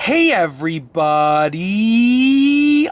Hey everybody,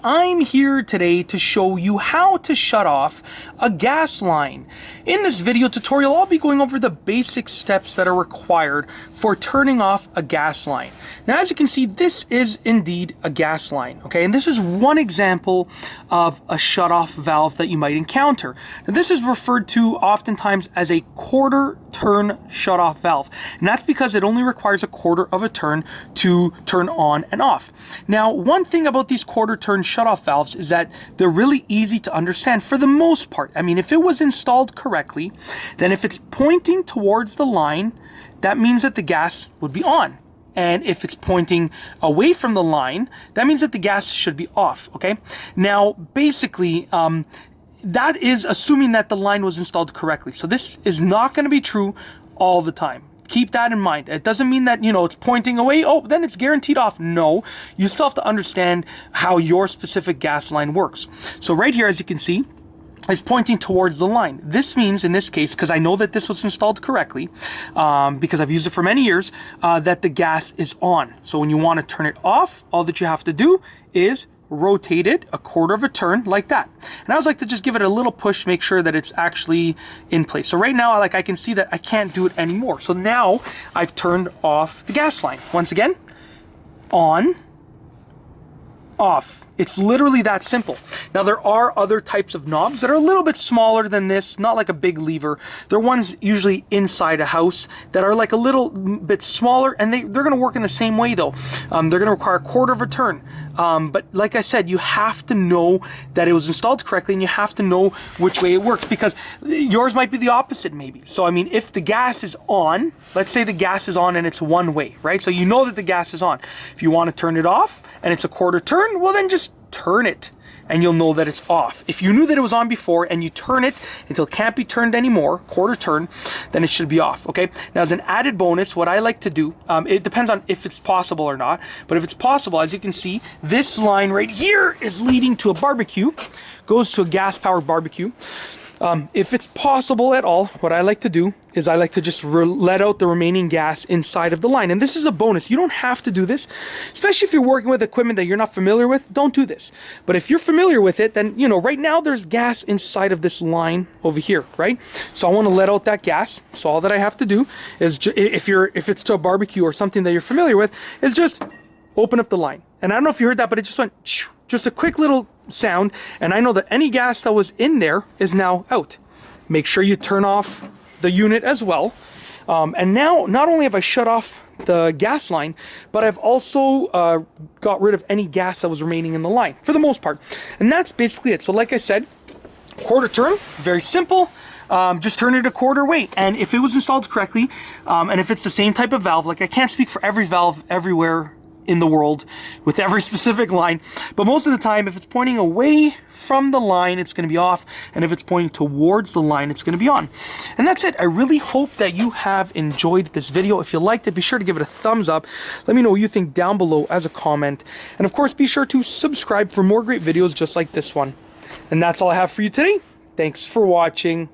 I'm here today to show you how to shut off a gas line. In this video tutorial, I'll be going over the basic steps that are required for turning off a gas line. Now, as you can see, this is indeed a gas line, okay? And this is one example of a shut-off valve that you might encounter. Now, this is referred to oftentimes as a quarter-turn shut-off valve, and that's because it only requires a quarter of a turn to turn on and off. Now, one thing about these quarter-turn shut-off valves is that they're really easy to understand for the most part. I mean, if it was installed correctly, then if it's pointing towards the line, that means that the gas would be on. And if it's pointing away from the line, that means that the gas should be off, okay? Now, basically, that is assuming that the line was installed correctly. So this is not going to be true all the time. Keep that in mind. It doesn't mean that, it's pointing away, oh, then it's guaranteed off. No, you still have to understand how your specific gas line works. So right here, as you can see, is pointing towards the line. This means, in this case, because I know that this was installed correctly, because I've used it for many years, that the gas is on. So when you want to turn it off, all that you have to do is rotate it a quarter of a turn like that. And I always like to just give it a little push, make sure that it's actually in place. So right now, I can see that I can't do it anymore. So now I've turned off the gas line. Once again, on, off. It's literally that simple. Now, there are other types of knobs that are a little bit smaller than this, not like a big lever. They're ones usually inside a house that are like a little bit smaller, and they're going to work in the same way though. They're going to require a quarter of a turn. But like I said, you have to know that it was installed correctly, and you have to know which way it works, because yours might be the opposite maybe. So I mean, if the gas is on, let's say the gas is on and it's one way, right? So you know that the gas is on. If you want to turn it off and it's a quarter turn, well then just turn it and you'll know that it's off. If you knew that it was on before and you turn it until it can't be turned anymore, quarter turn, then it should be off, okay? Now, as an added bonus, what I like to do, it depends on if it's possible or not, but if it's possible, as you can see, this line right here is leading to a barbecue, goes to a gas-powered barbecue. If it's possible at all, what I like to do is I like to just let out the remaining gas inside of the line. And this is a bonus. You don't have to do this, especially if you're working with equipment that you're not familiar with. Don't do this. But if you're familiar with it, then, right now there's gas inside of this line over here, right? So I want to let out that gas. So all that I have to do is, if it's to a barbecue or something that you're familiar with, is just open up the line. And I don't know if you heard that, but it just went, just a quick little sound, and I know that any gas that was in there is now out. Make sure you turn off the unit as well. And now, not only have I shut off the gas line, but I've also got rid of any gas that was remaining in the line, for the most part. And that's basically it. So like I said, quarter turn, very simple. Just turn it a quarter way. And if it was installed correctly, and if it's the same type of valve, like I can't speak for every valve everywhere in the world with every specific line, but most of the time, if it's pointing away from the line, it's going to be off, and if it's pointing towards the line, it's going to be on. And that's it. I really hope that you have enjoyed this video. If you liked it, be sure to give it a thumbs up. Let me know what you think down below as a comment, and of course, be sure to subscribe for more great videos just like this one. And that's all I have for you today. Thanks for watching.